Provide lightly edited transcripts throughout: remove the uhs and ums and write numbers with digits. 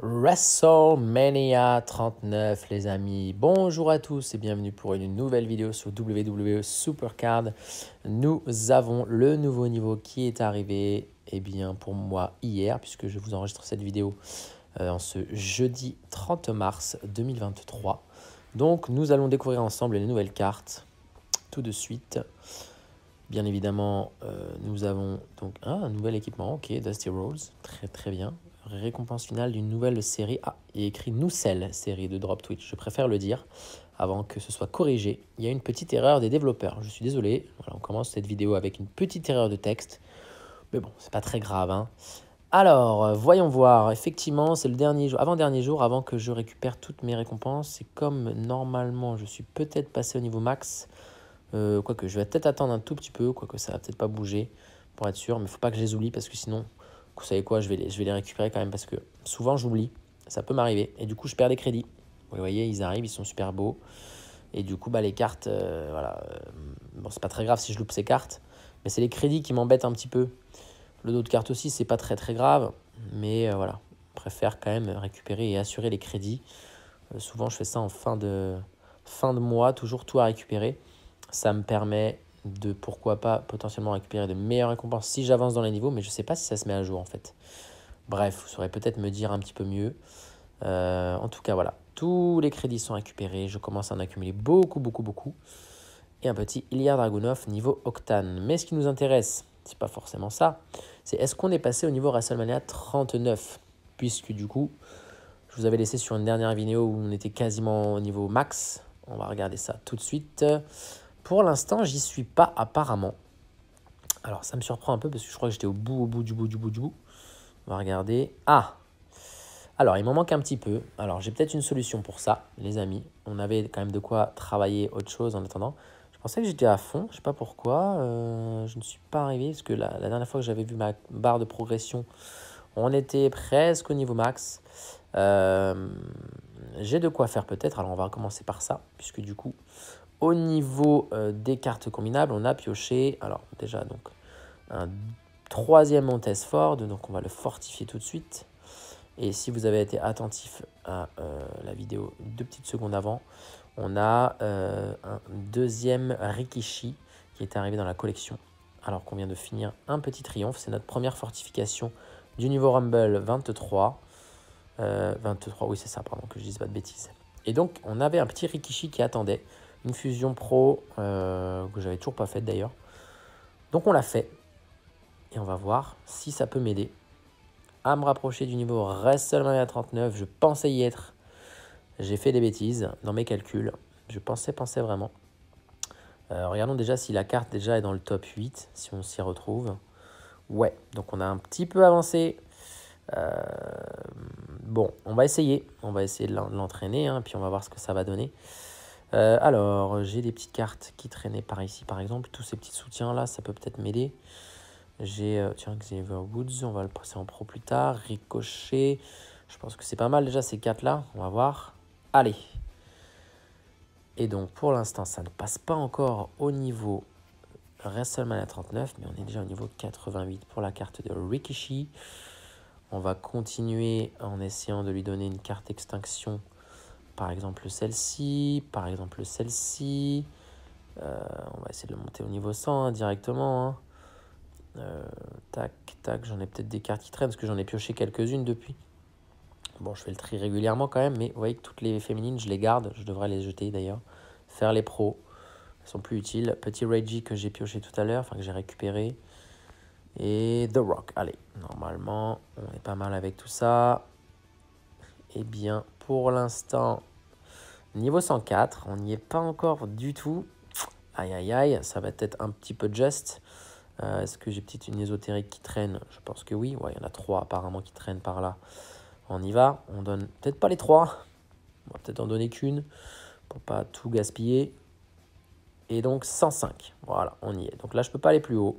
WrestleMania 39 les amis, bonjour à tous et bienvenue pour une nouvelle vidéo sur WWE Supercard. Nous avons le nouveau niveau qui est arrivé pour moi hier, puisque je vous enregistre cette vidéo en ce jeudi 30 mars 2023. Donc nous allons découvrir ensemble les nouvelles cartes tout de suite. Bien évidemment, nous avons donc un nouvel équipement, ok, Dusty Rhodes, très bien. Récompense finale d'une nouvelle série. Ah, il est écrit Nucel série de Drop Twitch. Je préfère le dire avant que ce soit corrigé. Il y a une petite erreur des développeurs. Je suis désolé. Voilà, on commence cette vidéo avec une petite erreur de texte. Mais bon, c'est pas très grave, hein. Alors, voyons voir. Effectivement, c'est le dernier jour, avant-dernier jour, avant que je récupère toutes mes récompenses. C'est comme normalement, je suis peut-être passé au niveau max. Quoique, je vais peut-être attendre un tout petit peu. Quoique, ça va peut-être pas bouger pour être sûr. Mais il ne faut pas que je les oublie parce que sinon... Vous savez quoi, je vais les récupérer quand même parce que souvent j'oublie, ça peut m'arriver. Et du coup, je perds des crédits. Vous voyez, ils arrivent, ils sont super beaux. Et du coup, les cartes, bon, c'est pas très grave si je loupe ces cartes. Mais c'est les crédits qui m'embêtent un petit peu. Le dos de carte aussi, c'est pas très grave. Mais voilà, je préfère quand même récupérer et assurer les crédits. Souvent, je fais ça en fin de mois, toujours tout à récupérer. Ça me permet de, pourquoi pas, potentiellement récupérer de meilleures récompenses si j'avance dans les niveaux, mais je ne sais pas si ça se met à jour en fait. Bref, vous saurez peut-être me dire un petit peu mieux. En tout cas, voilà, tous les crédits sont récupérés, je commence à en accumuler beaucoup. Et un petit Ilya Dragunov niveau Octane. Mais ce qui nous intéresse, c'est pas forcément ça, c'est est-ce qu'on est passé au niveau WrestleMania 39, puisque du coup, je vous avais laissé sur une dernière vidéo où on était quasiment au niveau max. On va regarder ça tout de suite. Pour l'instant, j'y suis pas apparemment. Alors, ça me surprend un peu parce que je crois que j'étais au bout du bout. On va regarder. Ah! Alors, il m'en manque un petit peu. Alors, j'ai peut-être une solution pour ça, les amis. On avait quand même de quoi travailler autre chose en attendant. Je pensais que j'étais à fond. Je sais pas pourquoi. Je ne suis pas arrivé parce que la dernière fois que j'avais vu ma barre de progression, on était presque au niveau max. J'ai de quoi faire peut-être. Alors, on va commencer par ça, puisque du coup, au niveau des cartes combinables, on a pioché, alors déjà donc un troisième Montez-Ford, donc on va le fortifier tout de suite. Et si vous avez été attentif à la vidéo 2 petites secondes avant, on a un deuxième Rikishi qui est arrivé dans la collection. Alors qu'on vient de finir un petit triomphe, c'est notre première fortification du niveau Rumble 23. 23, oui c'est ça, pardon, que je dise pas de bêtises. Et donc on avait un petit Rikishi qui attendait. Une fusion pro que j'avais toujours pas faite d'ailleurs. Donc on l'a fait. Et on va voir si ça peut m'aider à me rapprocher du niveau WrestleMania 39. Je pensais y être. J'ai fait des bêtises dans mes calculs. Je pensais vraiment. Regardons déjà si la carte déjà est dans le top 8. Si on s'y retrouve. Ouais, donc on a un petit peu avancé. Bon, on va essayer. On va essayer de l'entraîner. Hein, puis on va voir ce que ça va donner. Alors, j'ai des petites cartes qui traînaient par ici, par exemple. Tous ces petits soutiens-là, ça peut peut-être m'aider. J'ai, tiens, Xavier Woods, on va le passer en pro plus tard. Ricochet, je pense que c'est pas mal déjà ces quatre-là. On va voir. Allez. Et donc, pour l'instant, ça ne passe pas encore au niveau WrestleMania 39, mais on est déjà au niveau 88 pour la carte de Rikishi. On va continuer en essayant de lui donner une carte extinction. Par exemple celle-ci, on va essayer de le monter au niveau 100 hein, directement. Hein. Tac, j'en ai peut-être des cartes qui traînent parce que j'en ai pioché quelques-unes depuis. Bon, je fais le tri régulièrement quand même, mais vous voyez que toutes les féminines, je les garde. Je devrais les jeter d'ailleurs. Faire les pros, elles sont plus utiles. Petit Reggie que j'ai pioché tout à l'heure, enfin que j'ai récupéré. Et The Rock, allez, normalement, on est pas mal avec tout ça. Eh bien, pour l'instant... Niveau 104, on n'y est pas encore du tout. Aïe, ça va être un petit peu juste. Est-ce que j'ai peut-être une ésotérique qui traîne? Je pense que oui. Ouais, il y en a 3 apparemment qui traînent par là. On y va. On donne peut-être pas les 3. On va peut-être en donner qu'une pour pas tout gaspiller. Et donc 105. Voilà, on y est. Donc là, je peux pas aller plus haut.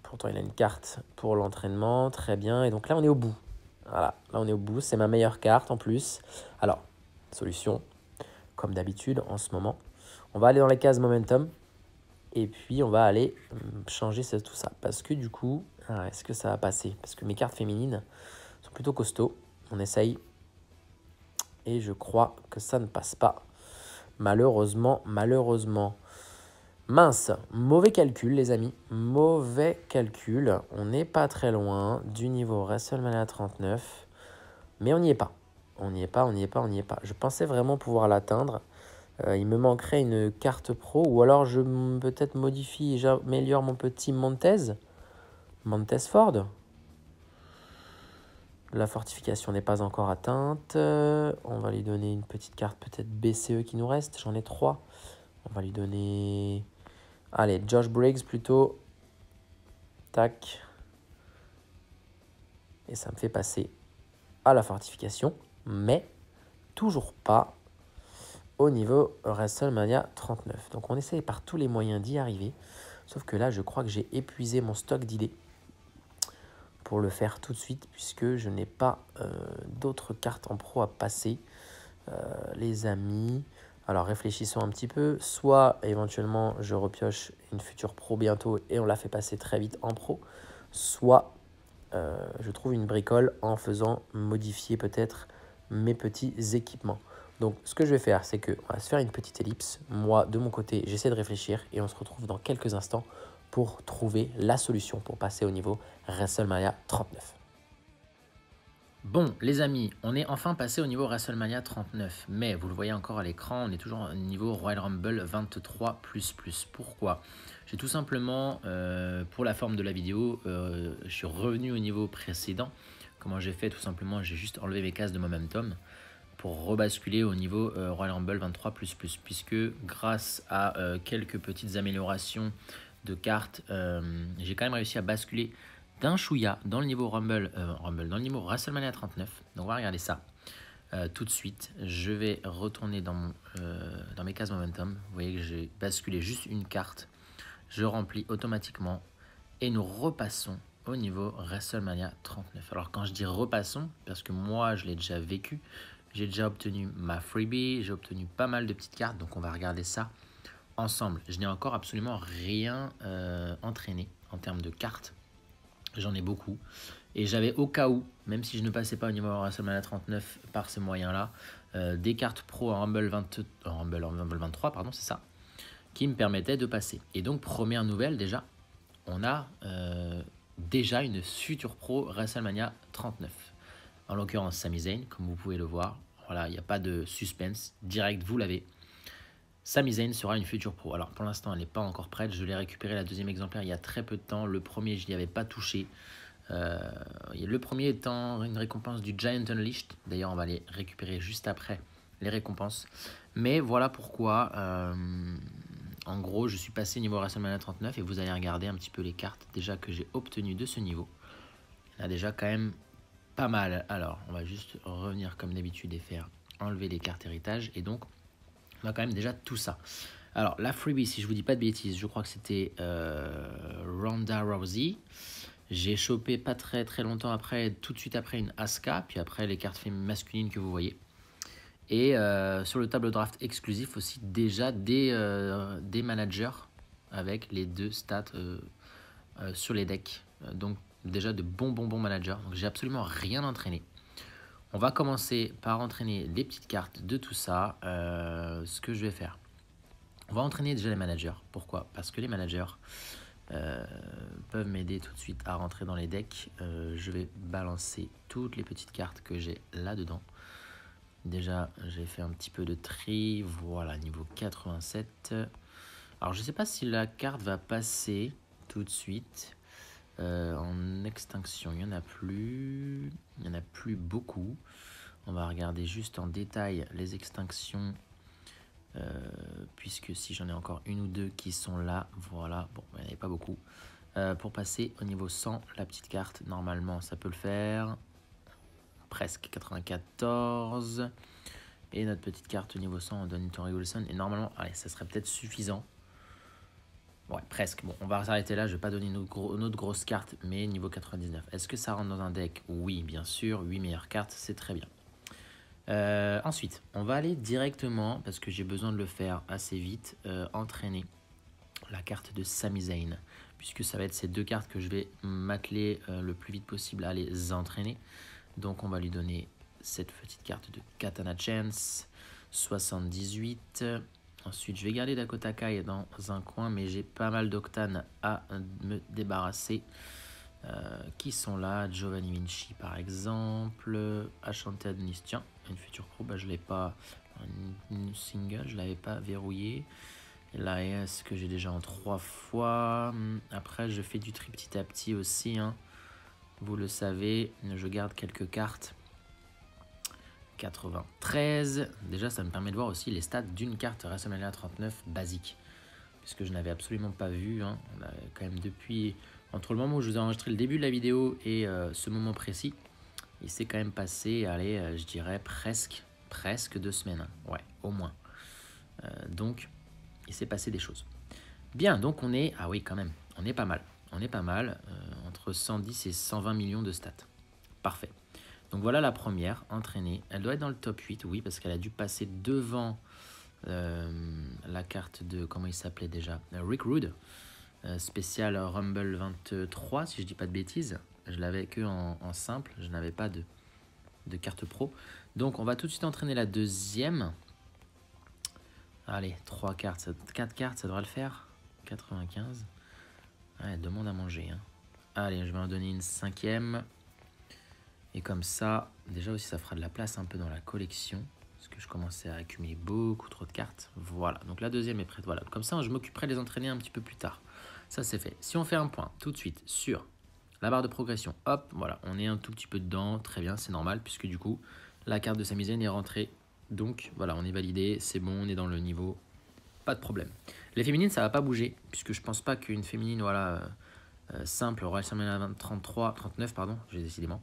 Pourtant, il a une carte pour l'entraînement. Très bien. Et donc là, on est au bout. Voilà, là, on est au bout. C'est ma meilleure carte en plus. Alors, solution, comme d'habitude en ce moment. On va aller dans les cases momentum et puis on va aller changer tout ça. Parce que du coup, est-ce que ça va passer? Parce que mes cartes féminines sont plutôt costauds. On essaye. Et je crois que ça ne passe pas. Malheureusement, malheureusement. Mince, mauvais calcul les amis, mauvais calcul. On n'est pas très loin du niveau WrestleMania 39, mais on n'y est pas. On n'y est pas, on n'y est pas, on n'y est pas. Je pensais vraiment pouvoir l'atteindre. Il me manquerait une carte pro, ou alors je peut-être modifie et j'améliore mon petit Montez Ford. La fortification n'est pas encore atteinte. On va lui donner une petite carte peut-être BCE qui nous reste. J'en ai 3. On va lui donner... Allez, Josh Briggs plutôt. Tac. Et ça me fait passer à la fortification. Mais toujours pas au niveau WrestleMania 39. Donc on essaye par tous les moyens d'y arriver. Sauf que là, je crois que j'ai épuisé mon stock d'idées pour le faire tout de suite, puisque je n'ai pas d'autres cartes en pro à passer, les amis. Alors réfléchissons un petit peu, soit éventuellement je repioche une future pro bientôt et on la fait passer très vite en pro, soit je trouve une bricole en faisant modifier peut-être mes petits équipements. Donc ce que je vais faire, c'est qu'on va se faire une petite ellipse. Moi de mon côté j'essaie de réfléchir et on se retrouve dans quelques instants pour trouver la solution pour passer au niveau WrestleMania 39. Bon, les amis, on est enfin passé au niveau WrestleMania 39, mais vous le voyez encore à l'écran, on est toujours au niveau Royal Rumble 23++. Pourquoi? J'ai tout simplement, pour la forme de la vidéo, je suis revenu au niveau précédent. Comment j'ai fait? Tout simplement, j'ai juste enlevé mes cases de momentum pour rebasculer au niveau Royal Rumble 23++, puisque grâce à quelques petites améliorations de cartes, j'ai quand même réussi à basculer d'un chouïa dans le niveau dans le niveau WrestleMania 39. Donc on va regarder ça tout de suite. Je vais retourner dans mes cases momentum. Vous voyez que j'ai basculé juste une carte. Je remplis automatiquement et nous repassons au niveau WrestleMania 39. Alors quand je dis repassons, parce que moi je l'ai déjà vécu, j'ai déjà obtenu ma freebie, j'ai obtenu pas mal de petites cartes, donc on va regarder ça ensemble. Je n'ai encore absolument rien entraîné en termes de cartes. J'en ai beaucoup. Et j'avais au cas où, même si je ne passais pas au niveau WrestleMania 39 par ces moyens-là, des cartes pro en Rumble 23, pardon, c'est ça, qui me permettaient de passer. Et donc, première nouvelle déjà, on a déjà une future pro WrestleMania 39. En l'occurrence, Sami Zayn, comme vous pouvez le voir. Voilà, il n'y a pas de suspense. Direct, vous l'avez. Sami Zayn sera une future pro. Alors pour l'instant, elle n'est pas encore prête. Je l'ai récupéré la deuxième exemplaire il y a très peu de temps. Le premier, je n'y avais pas touché. Le premier étant une récompense du Giant Unleashed. D'ailleurs, on va les récupérer juste après les récompenses. Mais voilà pourquoi, en gros, je suis passé niveau WrestleMania 39 et vous allez regarder un petit peu les cartes déjà que j'ai obtenues de ce niveau. Il y en a déjà quand même pas mal. Alors, on va juste revenir comme d'habitude et faire enlever les cartes héritage. Et donc, on a quand même déjà tout ça. Alors, la freebie, si je vous dis pas de bêtises, je crois que c'était Ronda Rousey. J'ai chopé pas très longtemps après, tout de suite après une Asuka, puis après les cartes masculines que vous voyez. Et sur le tableau draft exclusif aussi, déjà des managers avec les deux stats sur les decks. Donc, déjà de bons managers. Donc, j'ai absolument rien entraîné. On va commencer par entraîner les petites cartes de tout ça. Ce que je vais faire, on va entraîner déjà les managers. Pourquoi? Parce que les managers peuvent m'aider tout de suite à rentrer dans les decks. Je vais balancer toutes les petites cartes que j'ai là-dedans. Déjà, j'ai fait un petit peu de tri. Voilà, niveau 87. Alors, je ne sais pas si la carte va passer tout de suite. En extinction, il n'y en a plus. Il n'y en a plus beaucoup. On va regarder juste en détail les extinctions. Puisque si j'en ai encore une ou deux qui sont là, voilà, bon, il n'y en avait pas beaucoup. Pour passer au niveau 100, la petite carte, normalement ça peut le faire. Presque 94. Et notre petite carte au niveau 100, on donne Tori Wilson. Et normalement, allez, ça serait peut-être suffisant. Ouais, presque. Bon, on va s'arrêter là. Je ne vais pas donner une autre grosse carte, mais niveau 99. Est-ce que ça rentre dans un deck? Oui, bien sûr. 8 meilleures cartes, c'est très bien. Ensuite, on va aller directement, parce que j'ai besoin de le faire assez vite, entraîner la carte de Sami Zayn, puisque ça va être ces deux cartes que je vais m'atteler le plus vite possible à les entraîner. Donc on va lui donner cette petite carte de Katana Chance, 78. Ensuite, je vais garder Dakota Kai dans un coin, mais j'ai pas mal d'Octane à me débarrasser. Qui sont là? Giovanni Vinci par exemple, Ashanti Adonis, tiens, une future pro, bah, je l'ai pas, une single, je l'avais pas verrouillé. L'AS que j'ai déjà en 3 fois. Après, je fais du tri petit à petit aussi, hein. Vous le savez, je garde quelques cartes. 93. Déjà, ça me permet de voir aussi les stats d'une carte WrestleMania 39 basique. Puisque je n'avais absolument pas vu, hein. On a quand même depuis... Entre le moment où je vous ai enregistré le début de la vidéo et ce moment précis, il s'est quand même passé, allez, je dirais presque 2 semaines. Hein. Ouais, au moins. Donc, il s'est passé des choses. Bien, donc on est... Ah oui, quand même, on est pas mal. On est pas mal, entre 110 et 120 millions de stats. Parfait. Donc voilà la première, entraînée. Elle doit être dans le top 8, oui, parce qu'elle a dû passer devant la carte de... Comment il s'appelait déjà? Rick Rude. Spécial Rumble 23, si je dis pas de bêtises. Je l'avais que en simple, je n'avais pas de carte pro. Donc on va tout de suite entraîner la deuxième. Allez, 3 cartes, 4 cartes, ça devrait le faire. 95. Ouais, demande à manger. Hein. Allez, je vais en donner une 5e. Et comme ça, déjà aussi ça fera de la place un peu dans la collection. Parce que je commençais à accumuler beaucoup trop de cartes. Voilà, donc la deuxième est prête. Voilà, comme ça je m'occuperai de les entraîner un petit peu plus tard. Ça c'est fait. Si on fait un point tout de suite sur la barre de progression, hop, voilà, on est un tout petit peu dedans. Très bien, c'est normal puisque du coup, la carte de Sami Zayn est rentrée. Donc voilà, on est validé, c'est bon, on est dans le niveau. Pas de problème. Les féminines, ça va pas bouger puisque je pense pas qu'une féminine, voilà, simple, WrestleMania 33, 39, pardon, j'ai décidément.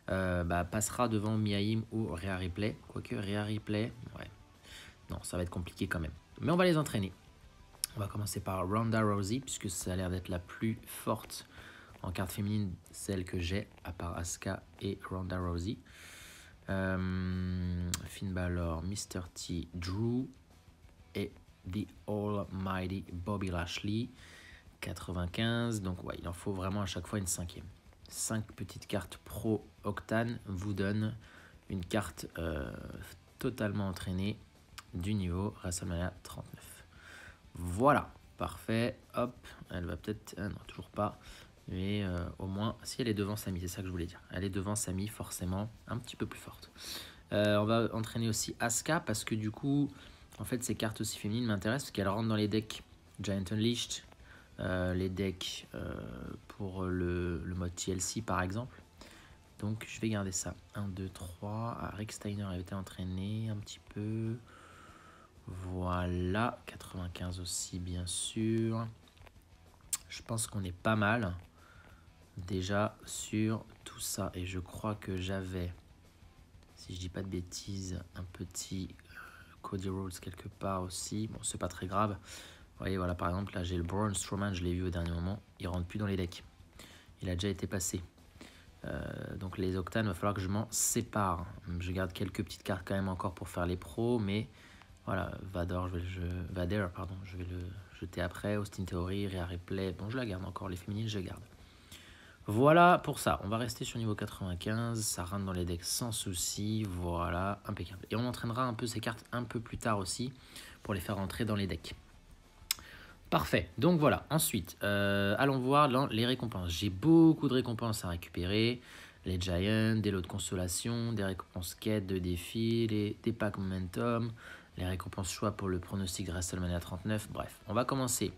Passera devant Miaim ou Rhea Ripley. Quoique Rhea Ripley, ouais, non, ça va être compliqué quand même. Mais on va les entraîner. On va commencer par Ronda Rousey, puisque ça a l'air d'être la plus forte en carte féminine, celle que j'ai, à part Asuka et Ronda Rousey. Finn Balor, Mr. T, Drew et The Almighty Bobby Lashley. 95, donc ouais, il en faut vraiment à chaque fois une 5e. 5 petites cartes pro Octane vous donnent une carte totalement entraînée du niveau WrestleMania 39. Voilà, parfait. Hop, elle va peut-être... non, toujours pas. Mais au moins, si elle est devant Sami, c'est ça que je voulais dire. Elle est devant Sami, forcément, un petit peu plus forte. On va entraîner aussi Asuka parce que du coup, en fait, ces cartes aussi féminines m'intéressent parce qu'elles rentrent dans les decks Giant Unleashed, les decks pour le mode TLC par exemple. Donc je vais garder ça. 1, 2, 3. Ah, Rick Steiner a été entraîné un petit peu. Voilà. 95 aussi bien sûr. Je pense qu'on est pas mal déjà sur tout ça. Et je crois que j'avais, si je dis pas de bêtises, un petit Cody Rhodes quelque part aussi. Bon, c'est pas très grave. Vous voyez, voilà, par exemple, là, j'ai le Braun Strowman, je l'ai vu au dernier moment. Il rentre plus dans les decks. Il a déjà été passé. Donc les Octanes, il va falloir que je m'en sépare. Je garde quelques petites cartes quand même encore pour faire les pros, mais voilà, Vader, je vais le jeter après. Austin Theory, Rhea Ripley, bon, je la garde encore. Les féminines, je garde. Voilà pour ça. On va rester sur niveau 95. Ça rentre dans les decks sans souci. Voilà, impeccable. Et on entraînera un peu ces cartes un peu plus tard aussi pour les faire rentrer dans les decks. Parfait, donc voilà, ensuite, allons voir les récompenses. J'ai beaucoup de récompenses à récupérer, les Giants, des lots de consolation, des récompenses quêtes, de défis, des packs momentum, les récompenses choix pour le pronostic de WrestleMania 39, bref. On va commencer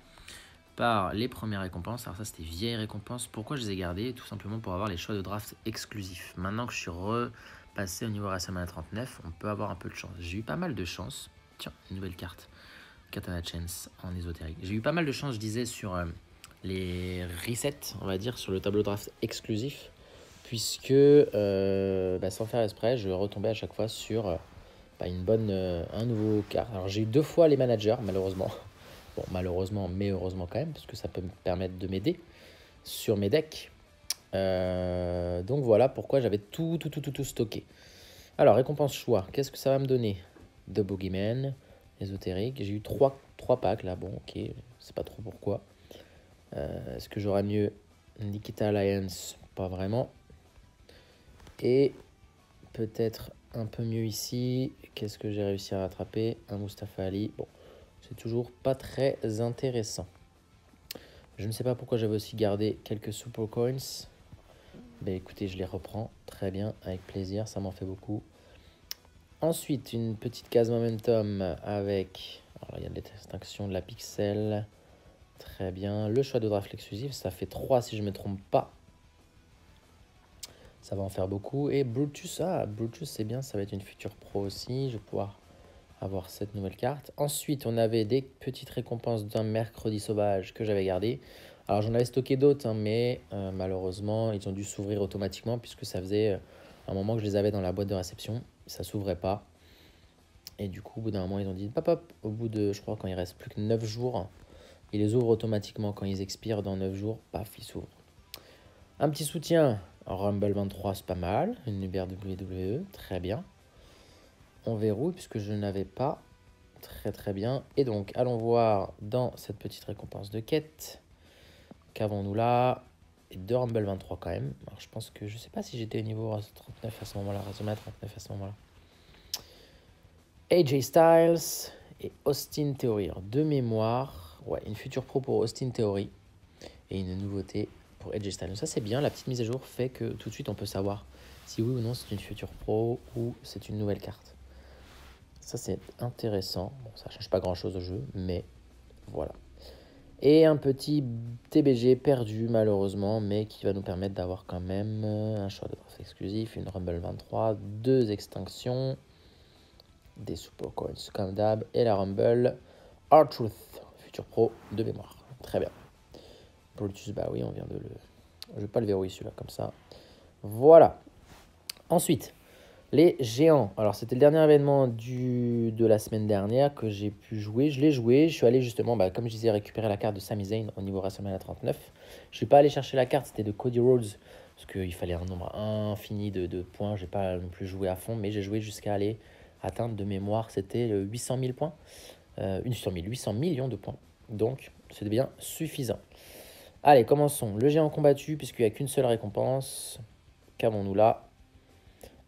par les premières récompenses. Alors ça, c'était vieilles récompenses. Pourquoi je les ai gardées? Tout simplement pour avoir les choix de draft exclusifs. Maintenant que je suis repassé au niveau WrestleMania 39, on peut avoir un peu de chance. J'ai eu pas mal de chance. Tiens, une nouvelle carte. Katana Chance en ésotérique. J'ai eu pas mal de chance, je disais, sur les resets, on va dire, sur le tableau draft exclusif, puisque sans faire exprès, je retombais à chaque fois sur un nouveau carte. Alors j'ai eu 2 fois les managers, malheureusement. Bon, malheureusement, mais heureusement quand même, parce que ça peut me permettre de m'aider sur mes decks. Donc voilà pourquoi j'avais tout stocké. Alors, récompense choix, qu'est-ce que ça va me donner? The Boogeyman, ésotérique. J'ai eu 3 packs là, bon ok, c'est pas trop pourquoi. Est-ce que j'aurai mieux Nikita Alliance? Pas vraiment. Et peut-être un peu mieux ici. Qu'est-ce que j'ai réussi à rattraper? Un Mustafa Ali. Bon, c'est toujours pas très intéressant. Je ne sais pas pourquoi j'avais aussi gardé quelques Super Coins. Ben écoutez, je les reprends très bien, avec plaisir, ça m'en fait beaucoup. Ensuite, une petite case momentum avec... Alors, il y a des distinctions de la pixel. Très bien. Le choix de draft exclusif, ça fait 3 si je ne me trompe pas. Ça va en faire beaucoup. Et Brutus, Brutus c'est bien, ça va être une future pro aussi. Je vais pouvoir avoir cette nouvelle carte. Ensuite, on avait des petites récompenses d'un mercredi sauvage que j'avais gardé. Alors, j'en avais stocké d'autres, hein, mais malheureusement, ils ont dû s'ouvrir automatiquement puisque ça faisait un moment que je les avais dans la boîte de réception. Ça ne s'ouvrait pas. Et du coup, au bout d'un moment, ils ont dit pop, pop. Au bout de, je crois, quand il reste plus que 9 jours, ils les ouvrent automatiquement. Quand ils expirent dans 9 jours, paf, ils s'ouvrent. Un petit soutien. Rumble 23, c'est pas mal. Une Uber WWE, très bien. On verrouille puisque je n'avais pas. Très très bien. Et donc, allons voir dans cette petite récompense de quête. Qu'avons-nous là? Et de Rumble 23 quand même. Alors, je pense que je sais pas si j'étais au niveau 39 à ce moment-là. Raisonnement 39 à ce moment-là. AJ Styles et Austin Theory. Alors, de mémoire, ouais, une future pro pour Austin Theory. Et une nouveauté pour AJ Styles. Donc ça, c'est bien. La petite mise à jour fait que tout de suite, on peut savoir si oui ou non c'est une future pro ou c'est une nouvelle carte. Ça, c'est intéressant. Bon, ça ne change pas grand-chose au jeu, mais voilà. Et un petit TBG perdu, malheureusement, mais qui va nous permettre d'avoir quand même un choix de draft exclusif, une Rumble 23, 2 extinctions, des Super Coins comme d'hab, et la Rumble R-Truth, future pro de mémoire. Très bien. Brutus, bah oui, on vient de le... Je ne vais pas le verrouiller celui-là, comme ça. Voilà. Ensuite, les géants. Alors, c'était le dernier événement de la semaine dernière que j'ai pu jouer. Je l'ai joué. Je suis allé justement, comme je disais, récupérer la carte de Sami Zayn au niveau WrestleMania 39. Je ne suis pas allé chercher la carte, c'était de Cody Rhodes. Parce qu'il fallait un nombre infini de points. Je n'ai pas non plus joué à fond, mais j'ai joué jusqu'à aller atteindre de mémoire. C'était 800 000 points. 800 millions de points. Donc, c'est bien suffisant. Allez, commençons. Le géant combattu, puisqu'il n'y a qu'une seule récompense. Qu'avons-nous là?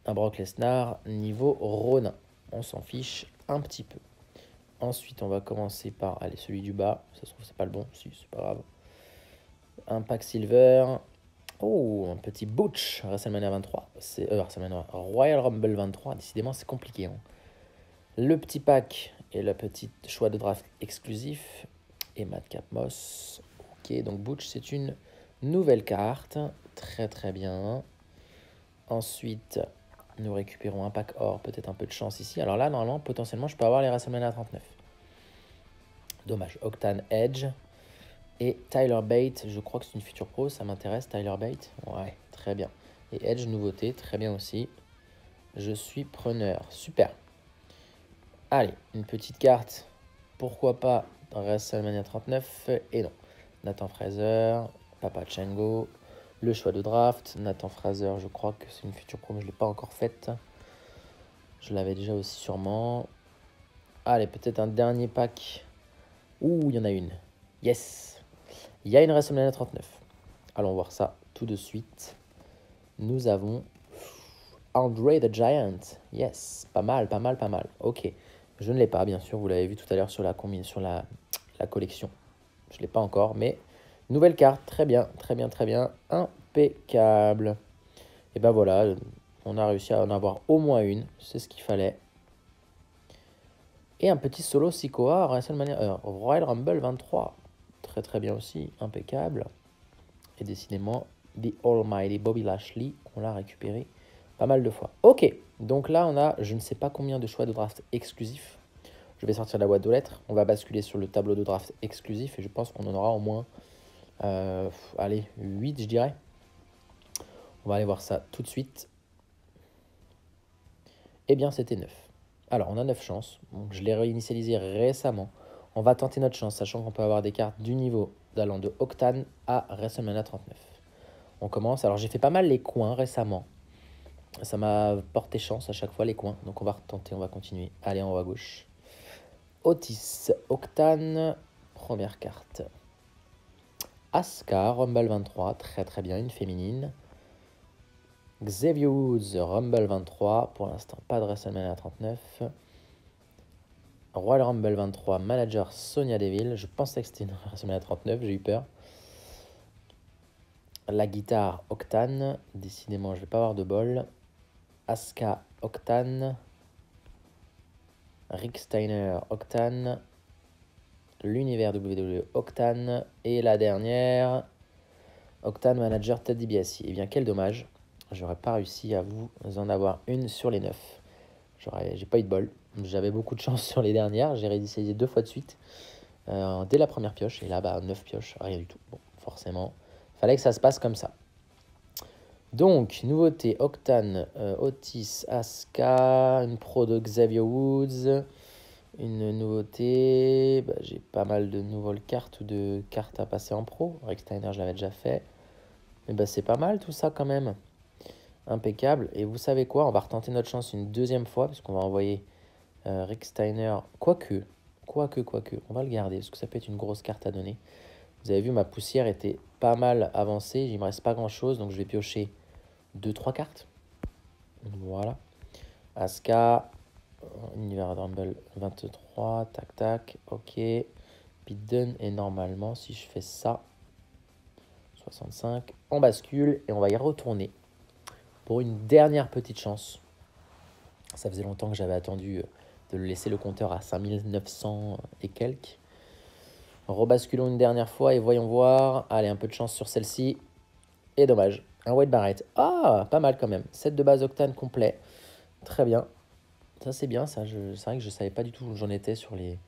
Un Brock Lesnar niveau Ronin. On s'en fiche un petit peu. Ensuite, on va commencer par celui du bas. Ça se trouve, c'est pas le bon. Si, c'est pas grave. Un pack silver. Oh, un petit Butch WrestleMania 23. C'est WrestleMania Royal Rumble 23. Décidément, c'est compliqué. Hein. Le petit pack et le petit choix de draft exclusif. Et Madcap Moss. Ok, donc Butch, c'est une nouvelle carte. Très, très bien. Ensuite, nous récupérons un pack or, peut-être un peu de chance ici. Alors là, normalement, potentiellement, je peux avoir les WrestleMania 39. Dommage. Octane Edge et Tyler Bate. Je crois que c'est une future pro, ça m'intéresse. Tyler Bate, ouais, très bien. Et Edge, nouveauté, très bien aussi. Je suis preneur. Super. Allez, une petite carte. Pourquoi pas WrestleMania 39? Et non. Nathan Fraser, Papa Chango. Le choix de draft. Nathan Fraser, je crois que c'est une future pro, mais je ne l'ai pas encore faite. Je l'avais déjà aussi sûrement. Allez, peut-être un dernier pack. Ouh, il y en a une. Yes. Il y a une WrestleMania 39. Allons voir ça tout de suite. Nous avons Andre the Giant. Yes. Pas mal, pas mal, pas mal. Ok. Je ne l'ai pas, bien sûr. Vous l'avez vu tout à l'heure sur la collection. Je ne l'ai pas encore, mais nouvelle carte. Très bien, très bien, très bien. Impeccable. Et ben voilà, on a réussi à en avoir au moins une. C'est ce qu'il fallait. Et un petit solo Sikoa WrestleMania Royal Rumble 23. Très très bien aussi, impeccable. Et décidément, The Almighty Bobby Lashley, on l'a récupéré pas mal de fois. Ok, donc là on a je ne sais pas combien de choix de draft exclusifs. Je vais sortir la boîte de lettres. On va basculer sur le tableau de draft exclusif et je pense qu'on en aura au moins, allez, 8 je dirais. On va aller voir ça tout de suite. Eh bien c'était 9. Alors, on a 9 chances. Donc, je l'ai réinitialisé récemment. On va tenter notre chance, sachant qu'on peut avoir des cartes du niveau allant de Octane à WrestleMania 39. On commence. Alors, j'ai fait pas mal les coins récemment. Ça m'a porté chance à chaque fois, les coins. Donc, on va retenter, on va continuer. Allez, en haut à gauche. Otis, Octane, première carte. Asuka, Rumble 23, très très bien, une féminine. Xavier Woods, Rumble 23. Pour l'instant, pas de WrestleMania 39. Royal Rumble 23, manager Sonya Deville. Je pensais que c'était une WrestleMania 39, j'ai eu peur. La guitare Octane. Décidément, je vais pas avoir de bol. Asuka Octane. Rick Steiner Octane. L'univers WWE Octane. Et la dernière, Octane manager Ted DiBiase. Eh bien, quel dommage. J'aurais pas réussi à vous en avoir une sur les 9. J'ai pas eu de bol. J'avais beaucoup de chance sur les dernières. J'ai réessayé 2 fois de suite dès la première pioche. Et là, 9 pioches, rien du tout. Bon, forcément, fallait que ça se passe comme ça. Donc, nouveauté, Octane, Otis, Asuka, une pro de Xavier Woods. Une nouveauté, j'ai pas mal de nouvelles cartes ou de cartes à passer en pro. Rick Steiner, je l'avais déjà fait. Mais c'est pas mal tout ça quand même. Impeccable. Et vous savez quoi? On va retenter notre chance une deuxième fois parce qu'on va envoyer Rick Steiner. Quoique. On va le garder parce que ça peut être une grosse carte à donner. Vous avez vu, ma poussière était pas mal avancée. Il me reste pas grand chose. Donc je vais piocher 2-3 cartes. Voilà. Asuka. Univers Rumble 23. Tac, tac. Ok. Bidden. Et normalement, si je fais ça, 65. On bascule et on va y retourner pour une dernière petite chance. Ça faisait longtemps que j'avais attendu de le laisser le compteur à 5900 et quelques. Rebasculons une dernière fois et voyons voir. Allez, un peu de chance sur celle-ci. Et dommage. Un Wade Barrett. Ah, pas mal quand même. Set de base Octane complet. Très bien. Ça, c'est bien. Ça, c'est vrai que je ne savais pas du tout où j'en étais sur les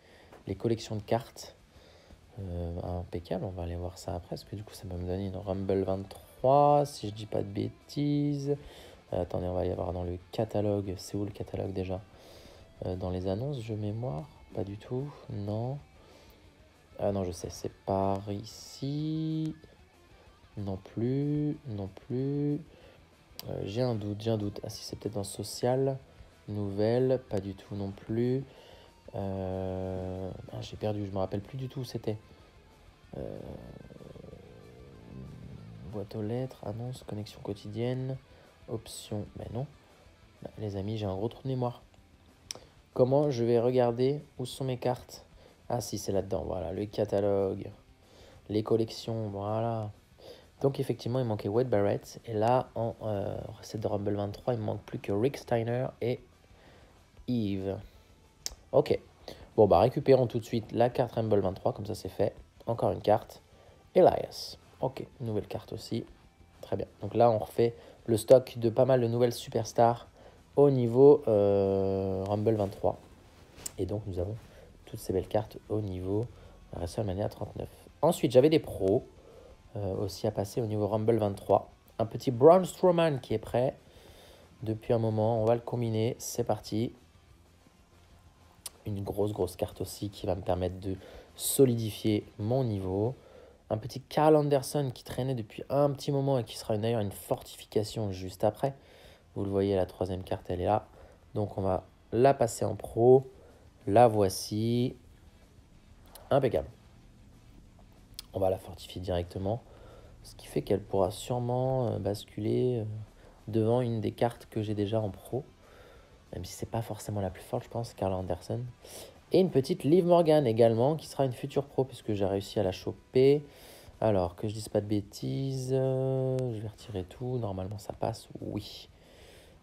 collections de cartes. Impeccable. On va aller voir ça après. Parce que du coup, ça va me donner une Rumble 23. Si je dis pas de bêtises. Attendez, on va y avoir dans le catalogue. C'est où le catalogue déjà? Dans les annonces, je mémoire. Pas du tout. Non. Ah non, je sais. C'est par ici. Non plus. Non plus. J'ai un doute. Ah si, c'est peut-être dans social. Nouvelle. Pas du tout non plus. J'ai perdu. Je me rappelle plus du tout où c'était. Boîte aux lettres. Annonce. Connexion quotidienne. Options. Mais non. Les amis, j'ai un gros trou de mémoire. Comment je vais regarder où sont mes cartes? Ah si, c'est là-dedans, voilà, le catalogue, les collections, voilà. Donc effectivement, il manquait Wade Barrett. Et là, en recette de Rumble 23, il me manque plus que Rick Steiner et Yves. Ok. Bon, récupérons tout de suite la carte Rumble 23, comme ça c'est fait. Encore une carte. Elias. Ok, nouvelle carte aussi. Très bien. Donc là, on refait le stock de pas mal de nouvelles superstars au niveau Rumble 23. Et donc, nous avons toutes ces belles cartes au niveau WrestleMania 39. Ensuite, j'avais des pros aussi à passer au niveau Rumble 23. Un petit Braun Strowman qui est prêt depuis un moment. On va le combiner. C'est parti. Une grosse carte aussi qui va me permettre de solidifier mon niveau. Un petit Carl Anderson qui traînait depuis un petit moment et qui sera d'ailleurs une fortification juste après. Vous le voyez, la troisième carte, elle est là. Donc, on va la passer en pro. La voici. Impeccable. On va la fortifier directement. Ce qui fait qu'elle pourra sûrement basculer devant une des cartes que j'ai déjà en pro. Même si c'est pas forcément la plus forte, je pense, Carl Anderson. Et une petite Liv Morgan également, qui sera une future pro, puisque j'ai réussi à la choper. Alors, que je dise pas de bêtises, je vais retirer tout. Normalement, ça passe, oui.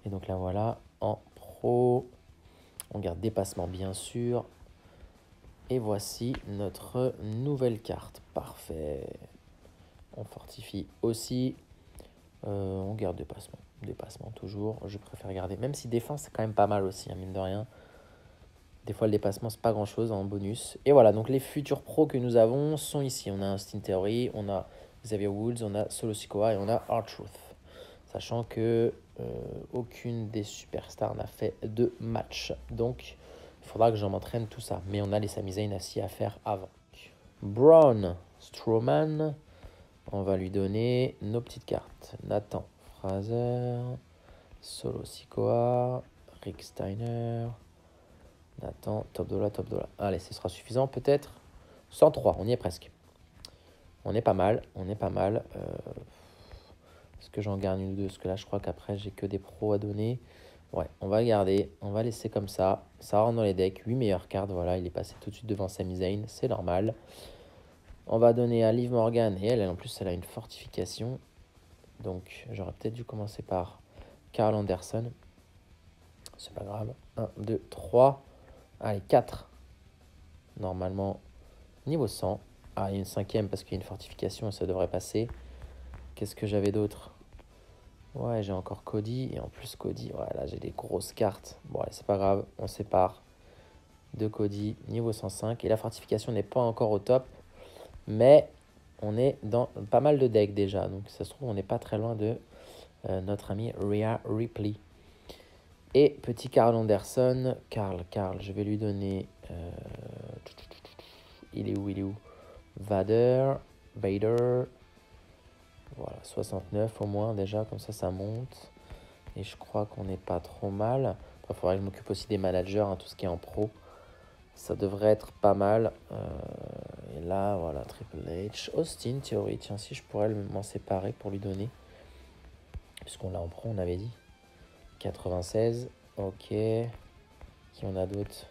Et donc là, voilà, en pro. On garde dépassement, bien sûr. Et voici notre nouvelle carte. Parfait. On fortifie aussi. On garde dépassement. Dépassement toujours. Je préfère garder. Même si défense, c'est quand même pas mal aussi, hein, mine de rien. Des fois, le dépassement, c'est pas grand-chose en bonus. Et voilà, donc les futurs pros que nous avons sont ici. On a Austin Theory, on a Xavier Woods, on a Solo Sikoa et on a R-Truth. Sachant que aucune des superstars n'a fait de match. Donc, il faudra que j'en m'entraîne tout ça. Mais on a les Sami Zayn aussi à faire avant. Braun Strowman. On va lui donner nos petites cartes. Nathan Fraser, Solo Sikoa, Rick Steiner, Nathan, top dollar. Allez, ce sera suffisant peut-être. 103, on y est presque. On est pas mal. Est-ce que j'en garde une ou deux? Parce que là, je crois qu'après, j'ai que des pros à donner. Ouais, on va garder. On va laisser comme ça. Ça rentre dans les decks. 8 meilleures cartes. Voilà, il est passé tout de suite devant Sami Zayn. C'est normal. On va donner à Liv Morgan. Et elle, en plus, elle a une fortification. Donc, j'aurais peut-être dû commencer par Karl Anderson. C'est pas grave. 1, 2, 3. Allez, 4. Normalement, niveau 100. Ah, il y a une cinquième parce qu'il y a une fortification et ça devrait passer. Qu'est-ce que j'avais d'autre? Ouais, j'ai encore Cody. Et en plus, Cody, ouais, là, j'ai des grosses cartes. Bon, allez, c'est pas grave. On sépare de Cody, niveau 105. Et la fortification n'est pas encore au top. Mais on est dans pas mal de decks déjà. Donc, ça se trouve, on n'est pas très loin de notre ami Rhea Ripley. Et petit Karl Anderson. Karl, je vais lui donner... il est où? Vader. Voilà, 69 au moins déjà, comme ça monte. Et je crois qu'on n'est pas trop mal. Il faudrait que je m'occupe aussi des managers, hein, tout ce qui est en pro. Ça devrait être pas mal. Et là, voilà, Triple H. Austin Theory, tiens, si je pourrais m'en séparer pour lui donner. Puisqu'on l'a en pro, on avait dit. 96, ok. Qui on a d'autres?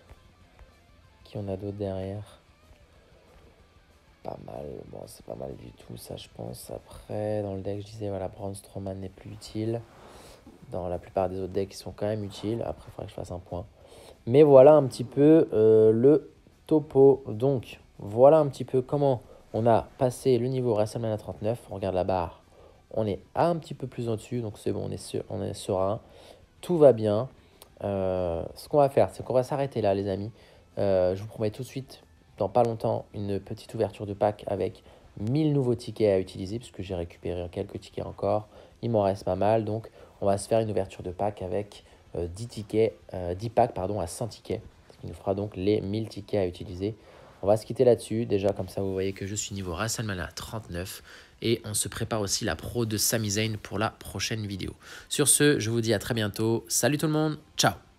Derrière? Pas mal, bon c'est pas mal du tout ça je pense. Après dans le deck je disais voilà, Braun Strowman n'est plus utile. Dans la plupart des autres decks ils sont quand même utiles. Après il faudrait que je fasse un point. Mais voilà un petit peu le topo. Donc voilà un petit peu comment on a passé le niveau WrestleMania 39. On regarde la barre, on est un petit peu plus au-dessus. Donc c'est bon, on est serein. Tout va bien. Ce qu'on va faire c'est qu'on va s'arrêter là les amis. Je vous promets tout de suite dans pas longtemps une petite ouverture de pack avec 1000 nouveaux tickets à utiliser puisque j'ai récupéré quelques tickets encore. Il m'en reste pas mal, donc on va se faire une ouverture de pack avec 10 packs à 100 tickets, ce qui nous fera donc les 1000 tickets à utiliser. On va se quitter là-dessus, déjà comme ça vous voyez que je suis niveau WrestleMania 39 et on se prépare aussi la pro de Sami Zayn pour la prochaine vidéo. Sur ce, je vous dis à très bientôt, salut tout le monde, ciao!